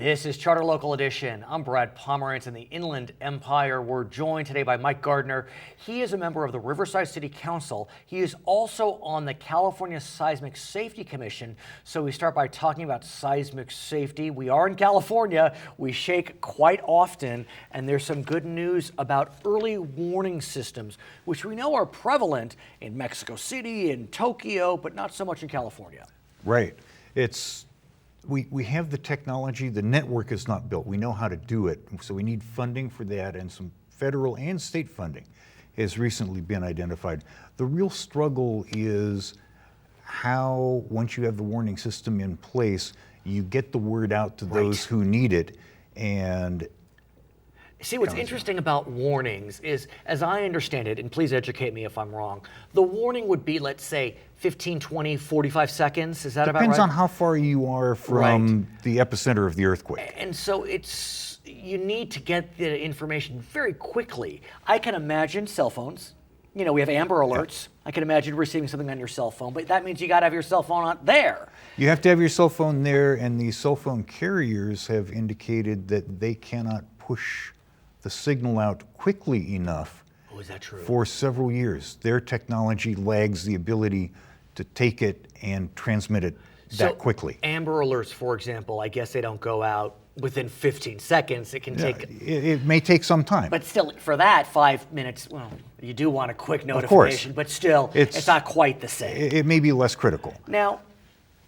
This is Charter Local Edition. I'm Brad Pomerance in the Inland Empire. We're joined today by Mike Gardner. He is a member of the Riverside City Council. He is also on the California Seismic Safety Commission. So we start by talking about seismic safety. We are in California. We shake quite often, and there's some good news about early warning systems, which we know are prevalent in Mexico City and Tokyo, but not so much in California. Right. We have the technology, the network is not built. We know how to do it, so we need funding for that, and some federal and state funding has recently been identified. The real struggle is how, once you have the warning system in place, you get the word out to those who need it. And see, what's interesting about warnings is, as I understand it, and please educate me if I'm wrong, the warning would be, let's say, 15, 20, 45 seconds. Is that about right? Depends on how far you are from the epicenter of the earthquake. And so you need to get the information very quickly. I can imagine cell phones. You know, we have Amber Alerts. Yeah. I can imagine receiving something on your cell phone, but that means you got to have your cell phone out there. You have to have your cell phone there, and the cell phone carriers have indicated that they cannot push the signal out quickly enough. Oh, is that true? For several years. Their technology lags the ability to take it and transmit it that quickly. Amber Alerts, for example, I guess they don't go out within 15 seconds. It can take... It may take some time. But still, for that, 5 minutes, well, you do want a quick notification, but still, it's not quite the same. It may be less critical. Now,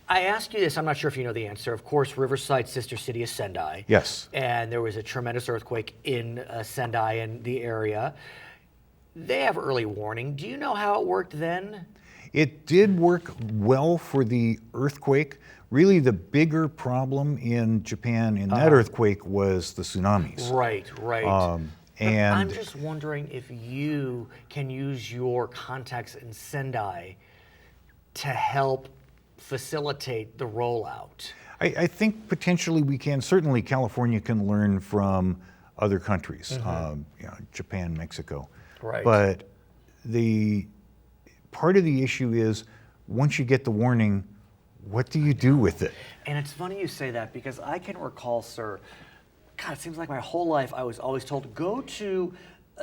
I ask you this, I'm not sure if you know the answer. Of course, Riverside's sister city is Sendai. Yes. And there was a tremendous earthquake in Sendai and the area. They have early warning. Do you know how it worked then? It did work well for the earthquake. Really, the bigger problem in Japan in that earthquake was the tsunamis. Right. And I'm just wondering if you can use your contacts in Sendai to help facilitate the rollout. I think potentially we can. Certainly, California can learn from other countries, Japan, Mexico. Right. But the part of the issue is, once you get the warning, what do you do with it? And it's funny you say that, because I can recall, sir, God, it seems like my whole life I was always told, go to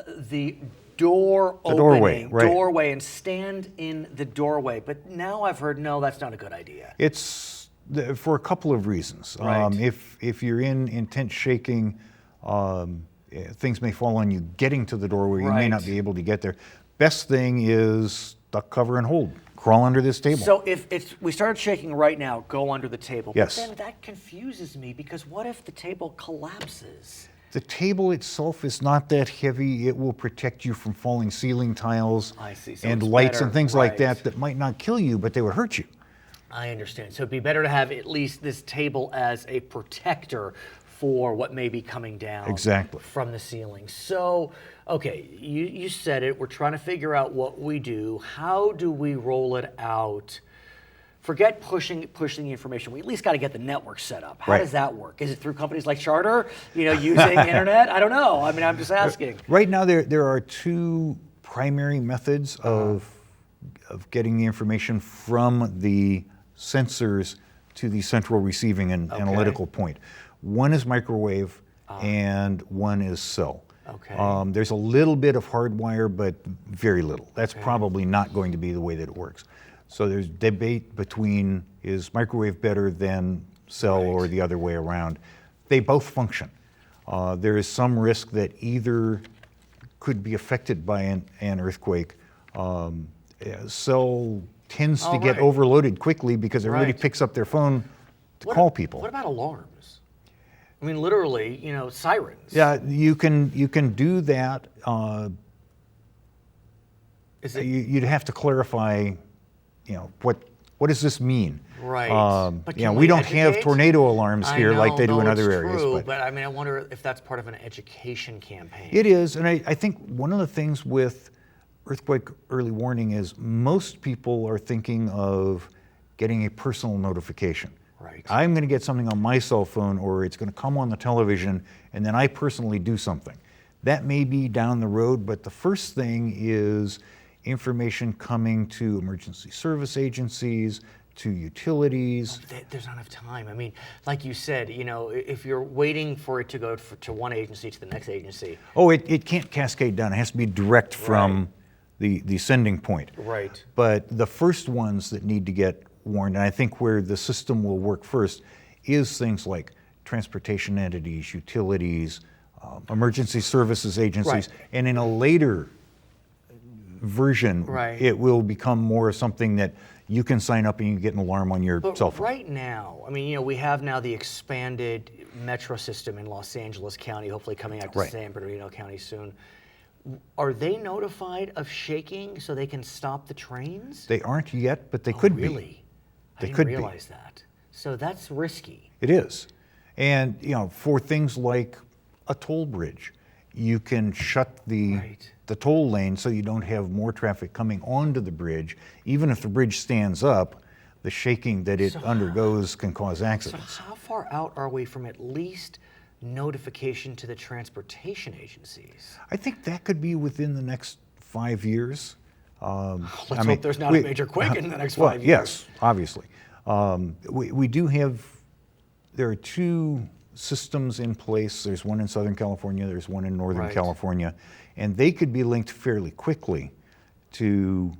the doorway and stand in the doorway. But now I've heard, no, that's not a good idea. It's for a couple of reasons. Right. If you're in intense shaking, things may fall on you getting to the doorway. You may not be able to get there. Best thing is duck cover and hold. Crawl under this table. So if we started shaking right now, go under the table. Yes. But then that confuses me, because what if the table collapses? The table itself is not that heavy. It will protect you from falling ceiling tiles and lights and things like that might not kill you, but they would hurt you. I understand. So it'd be better to have at least this table as a protector for what may be coming down from the ceiling. So, okay, you said it. We're trying to figure out what we do. How do we roll it out? Forget pushing the information. We at least got to get the network set up. How does that work? Is it through companies like Charter, using internet? I don't know. I mean, I'm just asking. Right now, there are two primary methods of getting the information from the sensors to the central receiving and analytical point. One is microwave and one is cell. Okay. There's a little bit of hardwire, but very little. That's probably not going to be the way that it works. So there's debate between, is microwave better than cell or the other way around? They both function. There is some risk that either could be affected by an earthquake. Cell tends to get overloaded quickly because everybody picks up their phone to call people. What about alarms? I mean, literally, sirens. Yeah, you can do that. You'd have to clarify, what does this mean? Right. But we don't have tornado alarms here like they do in other areas. But I mean, I wonder if that's part of an education campaign. It is, and I think one of the things with earthquake early warning is most people are thinking of getting a personal notification. Right. I'm going to get something on my cell phone, or it's going to come on the television, and then I personally do something. That may be down the road, but the first thing is information coming to emergency service agencies, to utilities. There's not enough time. I mean, like you said, you know, if you're waiting for it to go to one agency to the next agency. Oh, it can't cascade down. It has to be direct from the sending point. Right. But the first ones that need to get warned, and I think where the system will work first, is things like transportation entities, utilities, emergency services agencies, and in a later version, it will become more something that you can sign up and you get an alarm on your cell phone. Right now, I mean, you know, we have now the expanded metro system in Los Angeles County, hopefully coming out to San Bernardino County soon. Are they notified of shaking so they can stop the trains? They aren't yet, but they could be. Really? I didn't realize that. So that's risky. It is. And, you know, for things like a toll bridge, you can shut the toll lane so you don't have more traffic coming onto the bridge. Even if the bridge stands up, the shaking that it undergoes can cause accidents. So how far out are we from at least notification to the transportation agencies? I think that could be within the next 5 years. Let's hope there's not a major quake in the next 5 years. Yes, obviously. We do have, there are two systems in place. There's one in Southern California, there's one in Northern California, and they could be linked fairly quickly to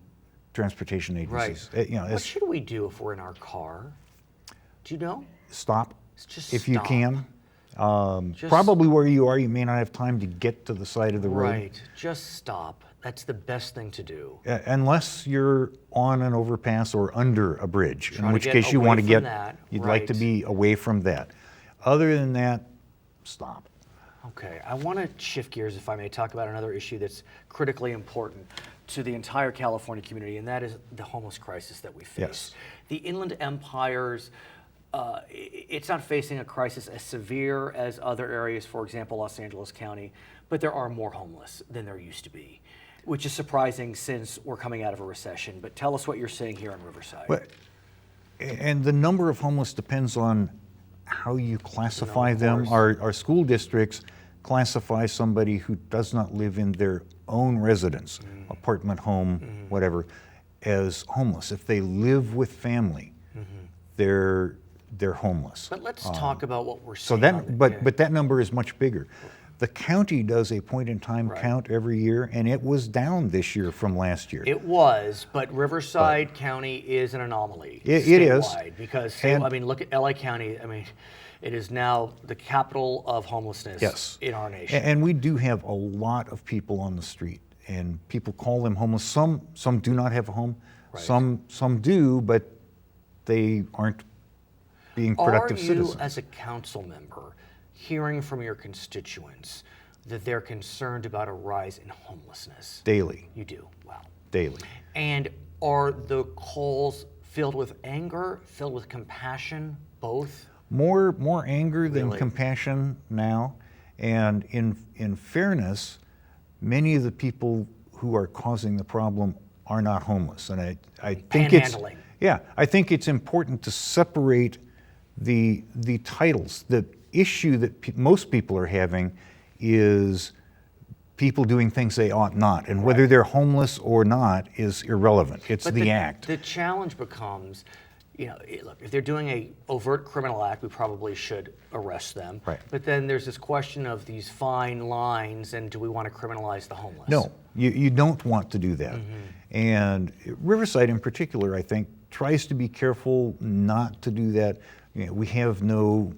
transportation agencies. You know, what should we do if we're in our car? Do you know? Stop, Just if you can. Probably where you are, you may not have time to get to the side of the road. Right, just stop. That's the best thing to do. Unless you're on an overpass or under a bridge, in which get case you want to away get, from that. you'd like to be away from that. Other than that, stop. Okay, I want to shift gears, if I may, talk about another issue that's critically important to the entire California community, and that is the homeless crisis that we face. Yes. The Inland Empire's it's not facing a crisis as severe as other areas, for example, Los Angeles County, but there are more homeless than there used to be, which is surprising since we're coming out of a recession. But tell us what you're seeing here in Riverside. And the number of homeless depends on how you classify them. Our school districts classify somebody who does not live in their own residence, apartment, home, whatever, as homeless. If they live with family, they're homeless. But let's talk about what we're So seeing. that, but that number is much bigger. The county does a point-in-time count every year, and it was down this year from last year. It was, but Riverside County is an anomaly. It is. Statewide, because, I mean, look at LA County. I mean, it is now the capital of homelessness in our nation. And we do have a lot of people on the street, and people call them homeless. Some do not have a home. Some do, but they aren't being productive citizens. Are you, as a council member, hearing from your constituents that they're concerned about a rise in homelessness? Daily. You do? Wow. Daily. And are the calls filled with anger, filled with compassion, both? More anger than compassion now. And in fairness, many of the people who are causing the problem are not homeless. And I think I think it's important to separate the titles. The issue that most people are having is people doing things they ought not, and whether they're homeless or not is irrelevant. It's the act. The challenge becomes, you know, look, if they're doing a overt criminal act, we probably should arrest them. But then there's this question of these fine lines, and do we want to criminalize the homeless? No, you don't want to do that. And Riverside in particular, I think, tries to be careful not to do that. You know, we have no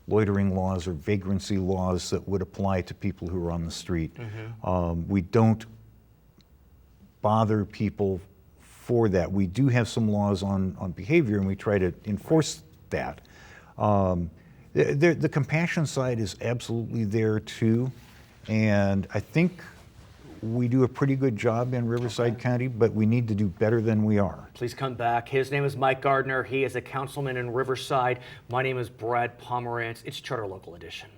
loitering laws or vagrancy laws that would apply to people who are on the street. We don't bother people for that. We do have some laws on behavior, and we try to enforce that. The compassion side is absolutely there too, and I think we do a pretty good job in Riverside County, but we need to do better than we are. Please come back. His name is Mike Gardner. He is a councilman in Riverside. My name is Brad Pomerance. It's Charter Local Edition.